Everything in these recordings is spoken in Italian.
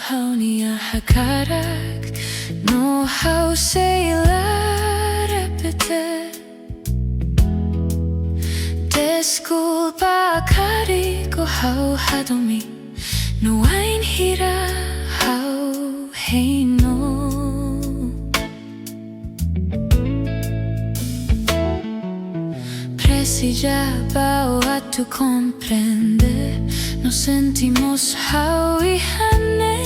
how Nia hakarak no how Sei La repete. Desculpa carico how hadomi no ain hira how hey no. Precisaba a tu comprender, nos sentimos how y hane.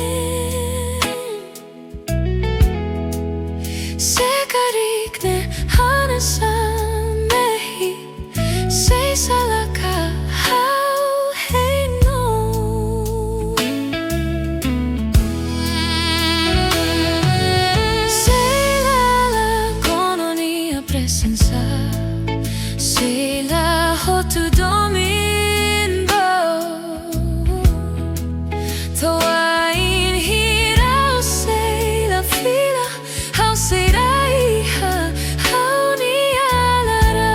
Segarikne hanasamehi, sei salaka how hey no. Sei La Lakon Nia Presensa, sei la hotu domingo. Thoa in hira sei la fila, how sei raiha, how Nia lara.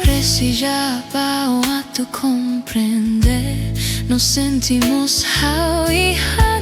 Precisaba a tu comprender, nos sentimos how y how.